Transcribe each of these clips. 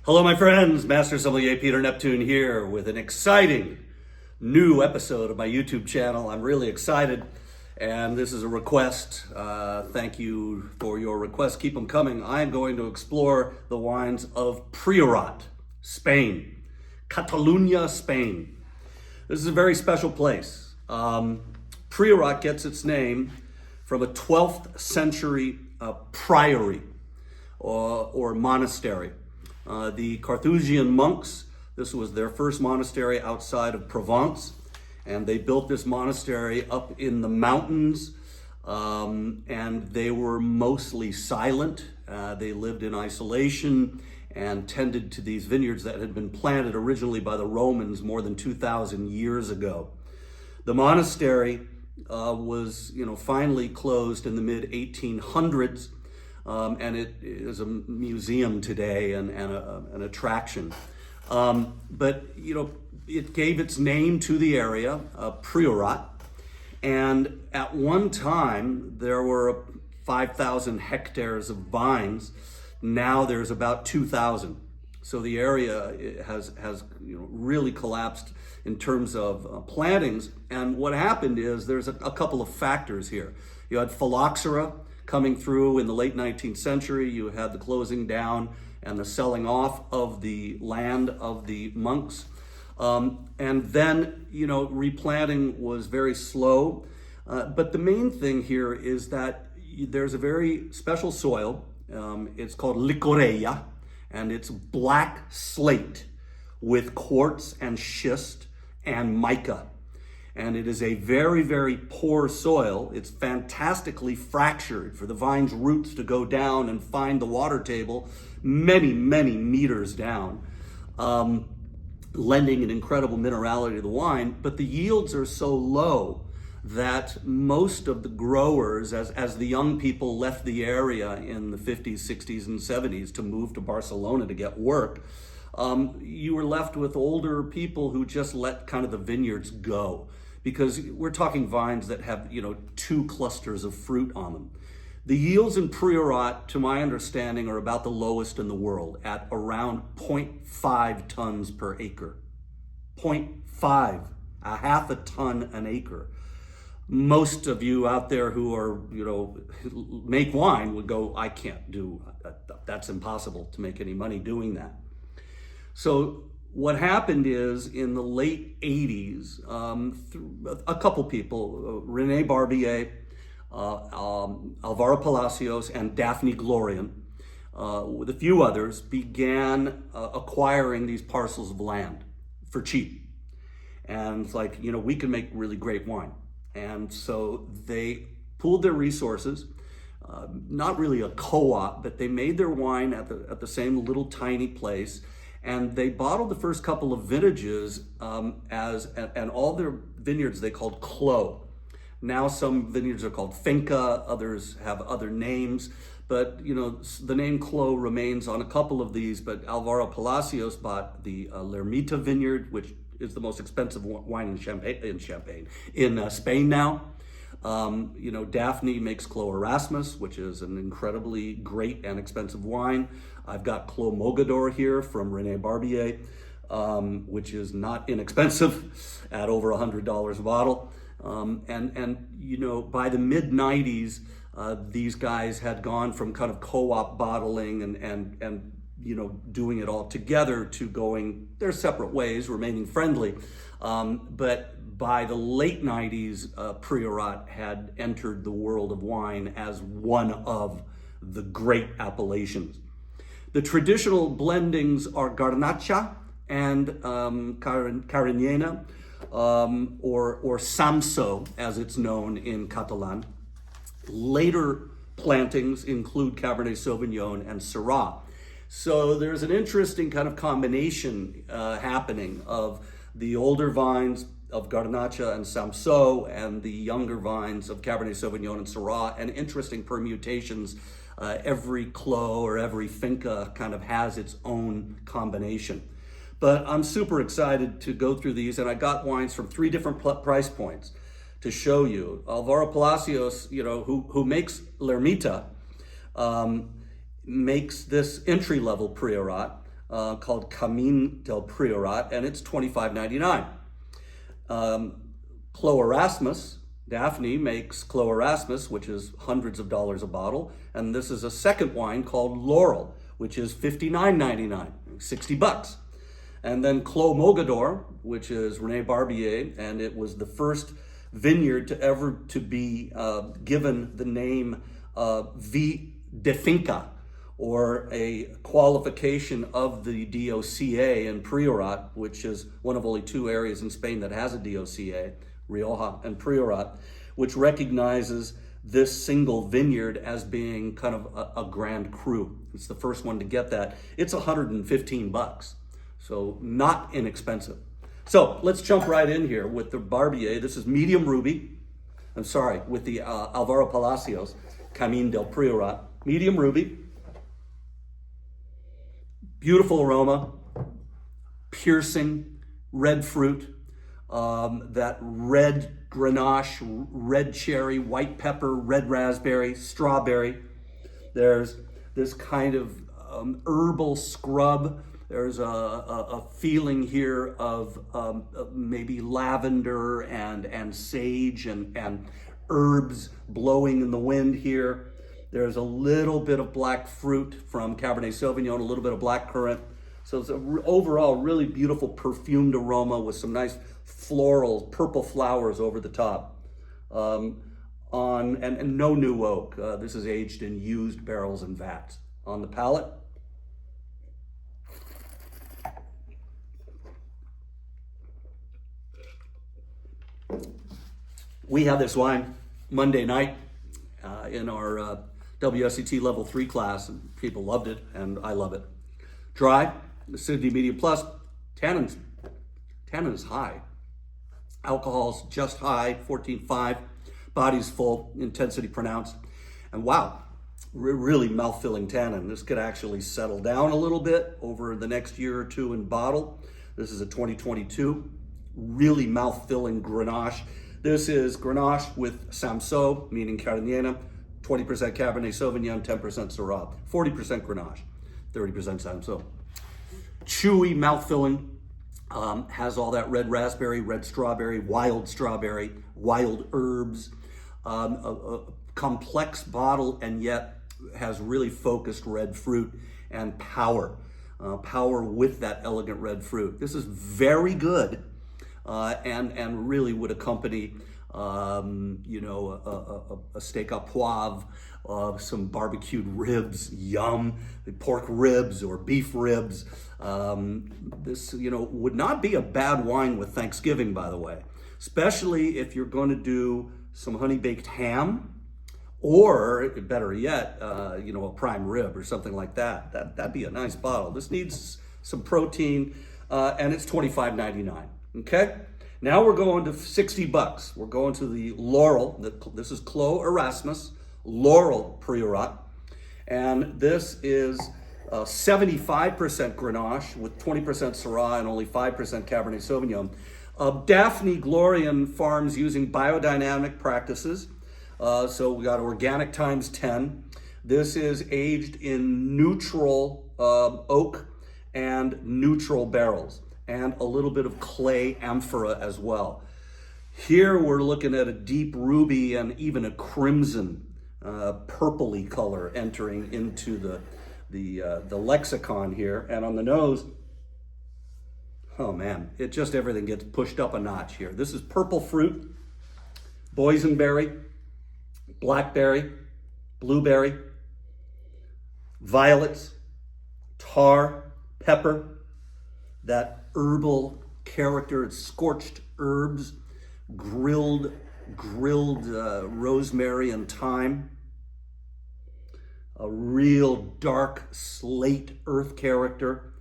Hello, my friends. Master Sommelier Peter Neptune here with an exciting new episode of my YouTube channel. I'm really excited, and this is a request. Thank you for your requests. Keep them coming. I'm going to explore the wines of Priorat, Spain, Catalonia, Spain. This is a very special place. Priorat gets its name from a 12th century priory or monastery. The Carthusian monks, this was their first monastery outside of Provence, and they built this monastery up in the mountains, and they were mostly silent. They lived in isolation and tended to these vineyards that had been planted originally by the Romans more than 2,000 years ago. The monastery was, finally closed in the mid-1800s. And it is a museum today and an attraction. But it gave its name to the area, Priorat. And at one time, there were 5,000 hectares of vines. Now there's about 2,000. So the area has really collapsed in terms of plantings. And what happened is there's a couple of factors here. You had phylloxera coming through in the late 19th century. You had the closing down and the selling off of the land of the monks. And then, replanting was very slow. But the main thing here is that there's a very special soil. It's called licoreia, and it's black slate with quartz and schist and mica. And it is a very, very poor soil. It's fantastically fractured for the vine's roots to go down and find the water table many, many meters down, lending an incredible minerality to the wine. But the yields are so low that most of the growers, as the young people left the area in the 50s, 60s, and 70s to move to Barcelona to get work, you were left with older people who just let kind of the vineyards go. Because we're talking vines that have, 2 clusters of fruit on them. The yields in Priorat, to my understanding, are about the lowest in the world at around 0.5 tons per acre. 0.5, a half a ton an acre. Most of you out there who are, make wine would go, I can't do, that's impossible to make any money doing that. So what happened is in the late 80s, a couple people, René Barbier, Alvaro Palacios, and Daphne Glorian, with a few others, began acquiring these parcels of land for cheap. And it's like, we can make really great wine. And so they pooled their resources, not really a co-op, but they made their wine at the same little tiny place. And they bottled the first couple of vintages and all their vineyards they called Clos. Now some vineyards are called Finca, others have other names, but the name Clos remains on a couple of these. But Alvaro Palacios bought the Lermita vineyard, which is the most expensive wine in Spain now. Daphne makes Clos Erasmus, which is an incredibly great and expensive wine. I've got Clos Mogador here from René Barbier, which is not inexpensive at over $100 a bottle. By the mid-90s, these guys had gone from kind of co-op bottling and doing it all together to going their separate ways, remaining friendly. But by the late 90s, Priorat had entered the world of wine as one of the great appellations. The traditional blendings are Garnacha and Cariñena, or Samso, as it's known in Catalan. Later plantings include Cabernet Sauvignon and Syrah. So there's an interesting kind of combination happening of the older vines of Garnacha and Samso and the younger vines of Cabernet Sauvignon and Syrah, and interesting permutations. Every Clos or every Finca kind of has its own combination. But I'm super excited to go through these, and I got wines from 3 different price points to show you. Alvaro Palacios, who makes Lermita, makes this entry-level Priorat called Camino del Priorat, and it's $25.99. Clos Erasmus, Daphne makes Clos Erasmus, which is hundreds of dollars a bottle, and this is a second wine called Laurel, which is $59.99, 60 bucks. And then Clos Mogador, which is René Barbier, and it was the first vineyard to ever to be given the name V de Finca, or a qualification of the DOCA in Priorat, which is one of only 2 areas in Spain that has a DOCA, Rioja and Priorat, which recognizes this single vineyard as being kind of a Grand Cru. It's the first one to get that. It's 115 bucks, so not inexpensive. So let's jump right in here with the Barbier. This is medium ruby. I'm sorry, with the Alvaro Palacios, Camino del Priorat. Medium ruby. Beautiful aroma, piercing, red fruit, that red Grenache, red cherry, white pepper, red raspberry, strawberry. There's this kind of herbal scrub. There's a feeling here of maybe lavender and sage and herbs blowing in the wind here. There's a little bit of black fruit from Cabernet Sauvignon, a little bit of black currant. So it's overall really beautiful perfumed aroma with some nice floral purple flowers over the top. And no new oak. This is aged in used barrels and vats. On the palate, we had this wine Monday night in our WSET level 3 class, and people loved it, and I love it. Dry, acidity medium plus, tannin is high. Alcohol's just high, 14.5, body's full, intensity pronounced, and wow, really mouth-filling tannin. This could actually settle down a little bit over the next year or 2 in bottle. This is a 2022, really mouth-filling Grenache. This is Grenache with Samso, meaning Carignan, 20% Cabernet Sauvignon, 10% Syrah, 40% Grenache, 30% Samso. Chewy, mouth-filling, has all that red raspberry, red strawberry, wild herbs, a complex bottle, and yet has really focused red fruit and power with that elegant red fruit. This is very good. And really would accompany, a steak à poivre, some barbecued ribs, yum, pork ribs or beef ribs. This, would not be a bad wine with Thanksgiving, by the way, especially if you're going to do some honey-baked ham, or better yet, a prime rib or something like that. That'd be a nice bottle. This needs some protein, and it's $25.99. Okay, now we're going to 60 bucks. We're going to the Laurel. This is Clos Erasmus, Laurel Priorat. And this is 75% Grenache with 20% Syrah and only 5% Cabernet Sauvignon. Daphne Glorian farms using biodynamic practices. So we got organic times 10. This is aged in neutral oak and neutral barrels, and a little bit of clay amphora as well. Here we're looking at a deep ruby and even a crimson, purpley color entering into the lexicon here. And on the nose, oh man, everything gets pushed up a notch here. This is purple fruit, boysenberry, blackberry, blueberry, violets, tar, pepper, that herbal character. It's scorched herbs, grilled rosemary and thyme, a real dark slate earth character,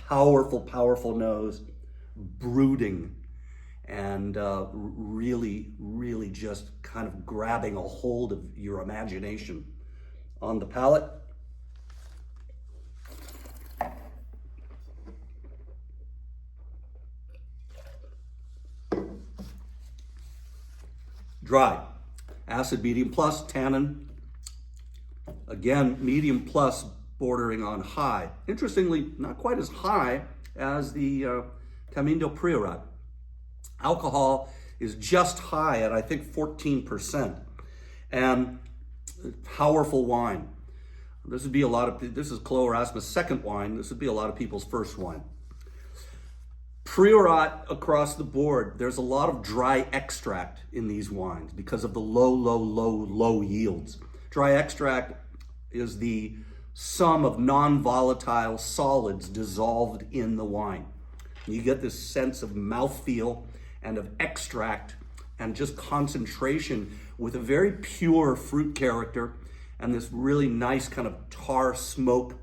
powerful nose, brooding, and really just kind of grabbing a hold of your imagination. On the palate, dry, acid medium plus, tannin, again medium plus, bordering on high. Interestingly, not quite as high as the Camino Priorat. Alcohol is just high at, I think, 14%. And powerful wine. This is Clos Erasmus' second wine. This would be a lot of people's first wine. Priorat across the board. There's a lot of dry extract in these wines because of the low yields. Dry extract is the sum of non-volatile solids dissolved in the wine. You get this sense of mouthfeel and of extract and just concentration with a very pure fruit character and this really nice kind of tar smoke,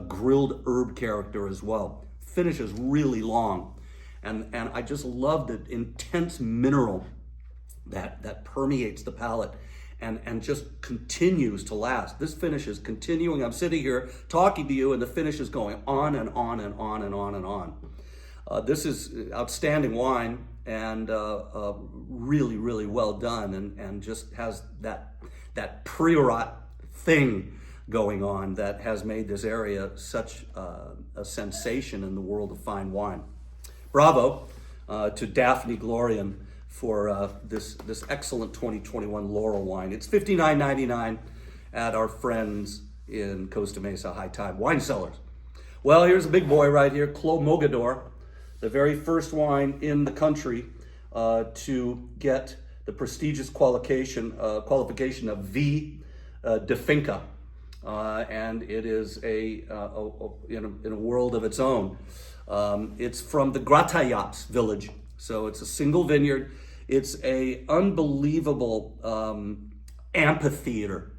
grilled herb character as well. Finish is really long. And I just love the intense mineral that permeates the palate and just continues to last. This finish is continuing. I'm sitting here talking to you and the finish is going on and on and on and on and on. This is outstanding wine and really well done and just has that Priorat thing going on that has made this area such a sensation in the world of fine wine. Bravo to Daphne Glorian for this excellent 2021 Laurel wine. It's $59.99 at our friends in Costa Mesa High Tide Wine Cellars. Well, here's a big boy right here, Clos Mogador, the very first wine in the country to get the prestigious qualification of V de Finca. And it is in a world of its own. It's from the Grape village, so it's a single vineyard. It's a unbelievable amphitheater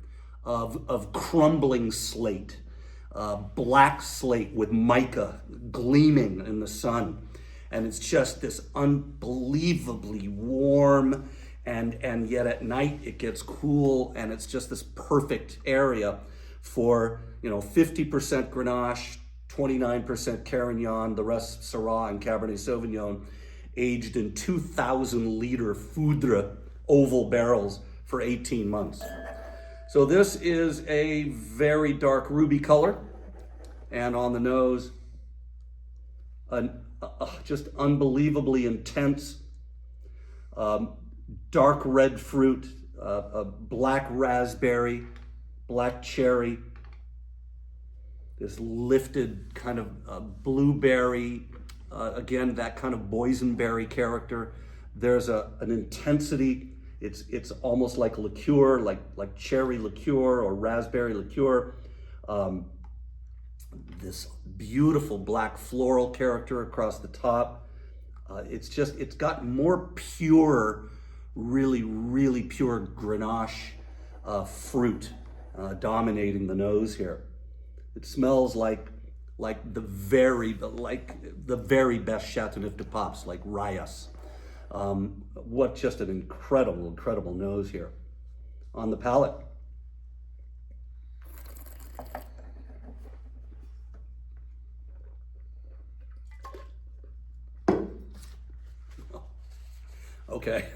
of crumbling slate, black slate with mica gleaming in the sun, and it's just this unbelievably warm, and yet at night it gets cool, and it's just this perfect area for 50% Grenache, 29% Carignan, the rest Syrah and Cabernet Sauvignon, aged in 2,000 liter Foudre oval barrels for 18 months. So this is a very dark ruby color, and on the nose, just unbelievably intense, dark red fruit, black raspberry, black cherry, this lifted kind of blueberry, again, that kind of boysenberry character. There's an intensity. It's almost like liqueur, like cherry liqueur or raspberry liqueur. This beautiful black floral character across the top. It's got more pure, really pure Grenache fruit dominating the nose here. It smells like the very best Chateauneuf de Papes, like Rayas. What just an incredible nose here. On the palate. Okay.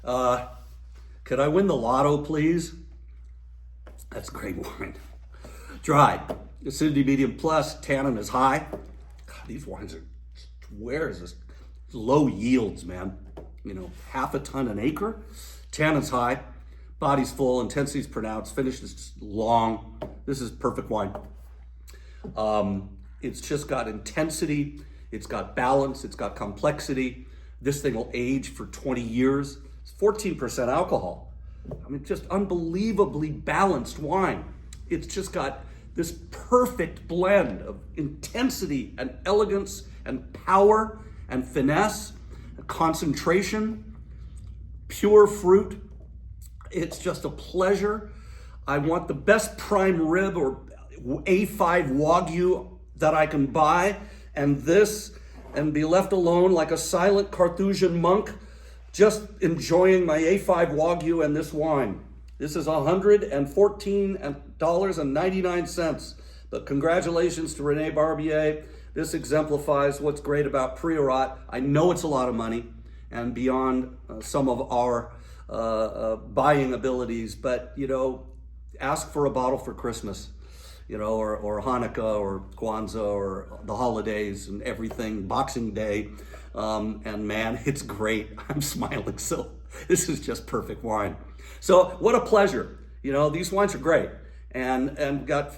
Could I win the lotto, please? That's great wine. Dry. Acidity medium plus, tannin is high. God, these wines are, where is this? Low yields, man. Half a ton an acre. Tannin's high, body's full, intensity's pronounced, finish is long. This is perfect wine. It's just got intensity, it's got balance, it's got complexity. This thing will age for 20 years. It's 14% alcohol. I mean, just unbelievably balanced wine. It's just got this perfect blend of intensity and elegance and power and finesse, concentration, pure fruit. It's just a pleasure. I want the best prime rib or A5 Wagyu that I can buy, and be left alone like a silent Carthusian monk, just enjoying my A5 Wagyu and this wine. This is $114.99. But congratulations to Rene Barbier. This exemplifies what's great about Priorat. I know it's a lot of money and beyond some of our buying abilities, but ask for a bottle for Christmas. or Hanukkah or Kwanzaa or the holidays and everything, Boxing Day. And man, it's great. I'm smiling. So this is just perfect wine. So what a pleasure. These wines are great. And got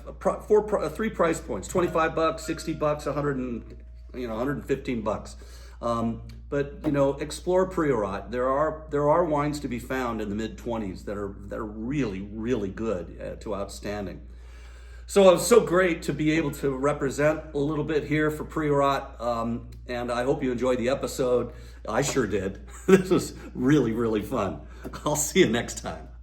three price points: $25, $60, $115. But explore Priorat. There are wines to be found in the mid-20s that are really, really good to outstanding. So it's so great to be able to represent a little bit here for Priorat, and I hope you enjoyed the episode. I sure did. This was really, really fun. I'll see you next time.